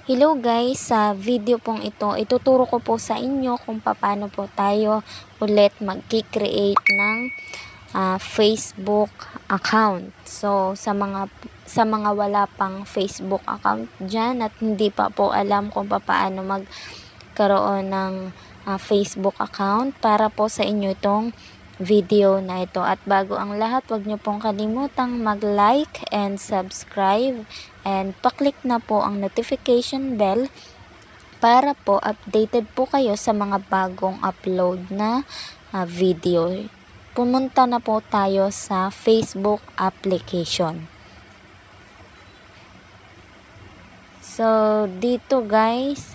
Hello guys, sa video pong ito, ituturo ko po sa inyo kung paano po tayo ulit mag-create ng Facebook account. So sa mga wala pang Facebook account diyan at hindi pa po alam kung paano magkaroon ng Facebook account, para po sa inyo itong video na ito. At bago ang lahat, wag niyo pong kalimutang mag-like and subscribe and pa-click na po ang notification bell para po updated po kayo sa mga bagong upload na video. Pumunta na po tayo sa Facebook application. So dito guys,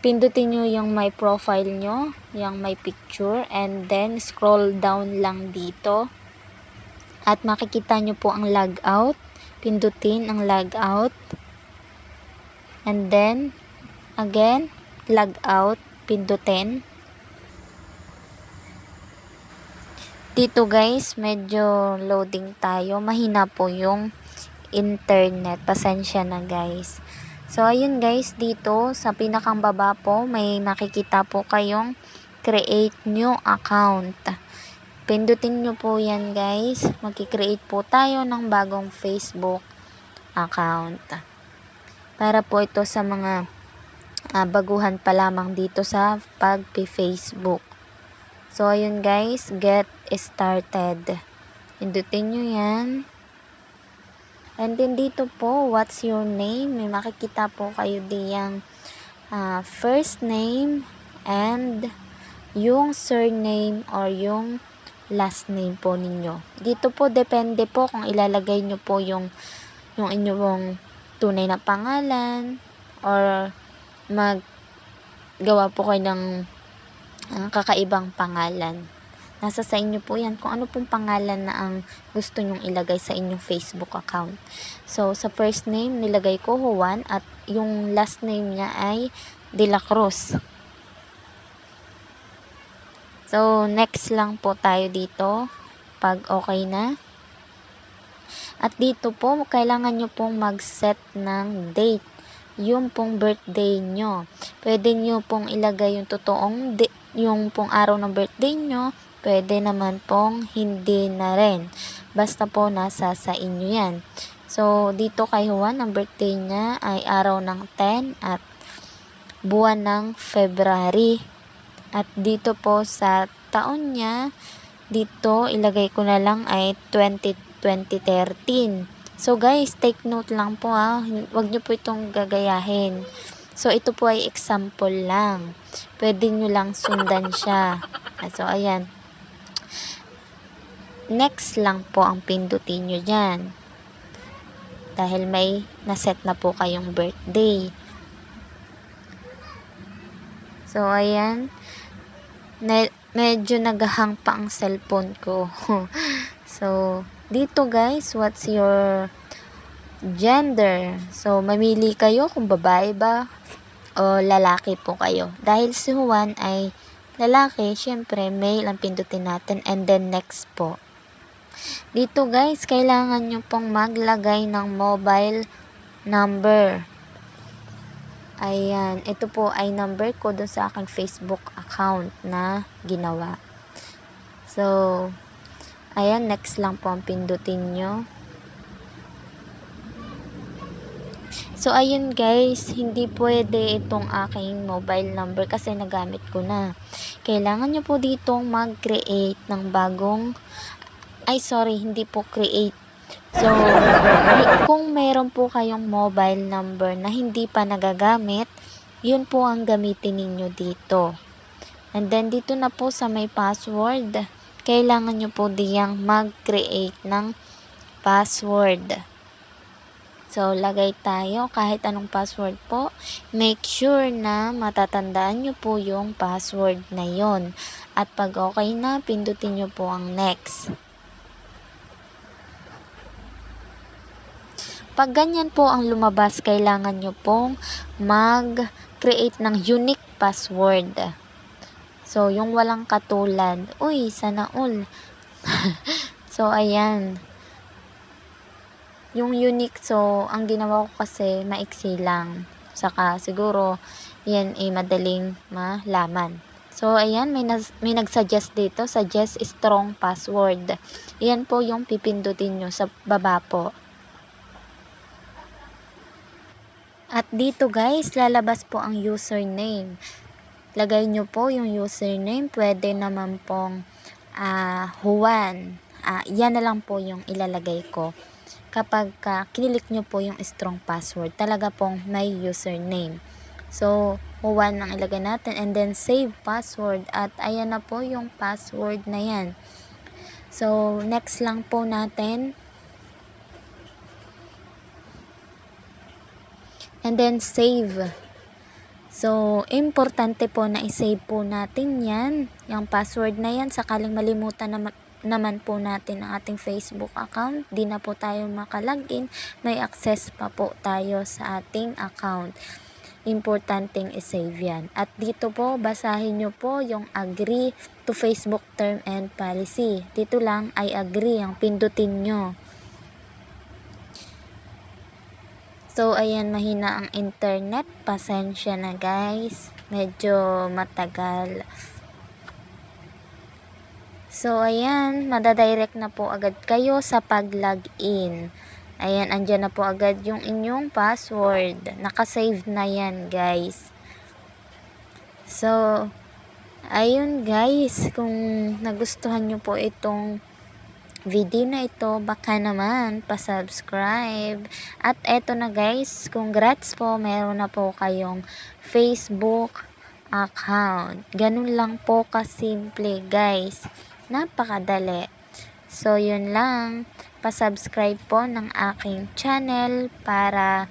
pindutin nyo yung my profile nyo, yung my picture, and then scroll down lang dito. At makikita nyo po ang logout. Pindutin ang logout. And then, again, logout. Pindutin. Dito guys, medyo loading tayo. Mahina po yung internet. Pasensya na guys. So, ayun guys, dito sa pinakang baba po, may nakikita po kayong create new account. Pindutin nyo po yan guys. Magki-create po tayo ng bagong Facebook account. Para po ito sa mga baguhan pa lamang dito sa pag-Facebook. So, ayun guys, get started. Pindutin nyo yan. And then dito po, what's your name? May makikita po kayo diyang first name and yung surname or yung last name po ninyo. Dito po, depende po kung ilalagay nyo po yung inyong tunay na pangalan or maggawa po kayo ng kakaibang pangalan. Nasa sa inyo po yan kung ano pong pangalan na ang gusto nyong ilagay sa inyong Facebook account. So, sa first name, nilagay ko Juan at yung last name niya ay De La Cruz. So, next lang po tayo dito pag okay na. At dito po, kailangan nyo pong mag-set ng date. Yung pong birthday nyo. Pwede nyo pong ilagay yung totoong yung pong araw ng birthday nyo. Pwede naman pong hindi na rin. Basta po nasa sa inyo yan. So, dito kay Juan, ang birthday niya ay araw ng 10 at buwan ng February. At dito po sa taon niya, dito ilagay ko na lang ay 2013. So guys, take note lang po Huwag nyo po itong gagayahin. So ito po ay example lang. Pwede nyo lang sundan siya. So ayan. Next lang po ang pindutin nyo dyan. Dahil may naset na po kayong birthday. So ayan. Medyo nagahang pa ang cellphone ko. So, dito guys, what's your gender? So, mamili kayo kung babae ba o lalaki po kayo. Dahil si Juan ay lalaki, syempre male ang pindutin natin, and then next po. Dito guys, kailangan nyo pong maglagay ng mobile number. Ayan, ito po ay number ko dun sa aking Facebook account na ginawa. So, ayan, next lang po ang pindutin nyo. So, ayun guys, hindi pwede itong aking mobile number kasi nagamit ko na. Kailangan nyo po ditong mag-create ng bagong, hindi po create. So, kung meron po kayong mobile number na hindi pa nagagamit, yun po ang gamitin ninyo dito. And then, dito na po sa may password, kailangan nyo po diyang mag-create ng password. So, lagay tayo kahit anong password po. Make sure na matatandaan nyo po yung password na yon. At pag okay na, pindutin nyo po ang next. Pag ganyan po ang lumabas, kailangan nyo pong mag-create ng unique password. So, yung walang katulad. Uy, sana all. So, ayan. yung unique. So, ang ginawa ko kasi maiksi lang. Saka siguro, yan ay madaling malaman. So, ayan, may nag-suggest dito. Suggest strong password. Ayan po yung pipindutin nyo sa baba po. At dito guys, lalabas po ang username. Lagay nyo po yung username. Pwede naman pong Juan. Yan na lang po yung ilalagay ko. Kapag kinilik nyo po yung strong password, talaga pong may username. So, Juan ang ilagay natin and then save password. At ayan na po yung password na yan. So, next lang po natin. And then save. So, importante po na i-save po natin yan. Yung password na yan, sakaling malimutan naman po natin ang ating Facebook account. Di na po tayo makalagin. May access pa po tayo sa ating account. Importanteng i-save yan. At dito po, basahin nyo po yung agree to Facebook term and policy. Dito lang ay agree, ang pindutin nyo. So, ayan, mahina ang internet. Pasensya na guys. Medyo matagal. So, ayan, madadirect na po agad kayo sa pag-login. Ayan, andyan na po agad yung inyong password. Nakasave na yan guys. So, ayun guys, kung nagustuhan nyo po itong video na ito, baka naman pa-subscribe. At eto na guys, congrats po, meron na po kayong Facebook account. Ganun lang po kasimple guys. Napakadali. So yun lang, pa-subscribe po ng aking channel para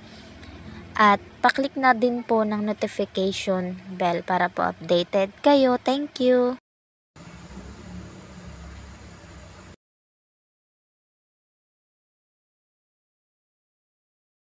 at pa-click na din po ng notification bell para po updated kayo. Thank you.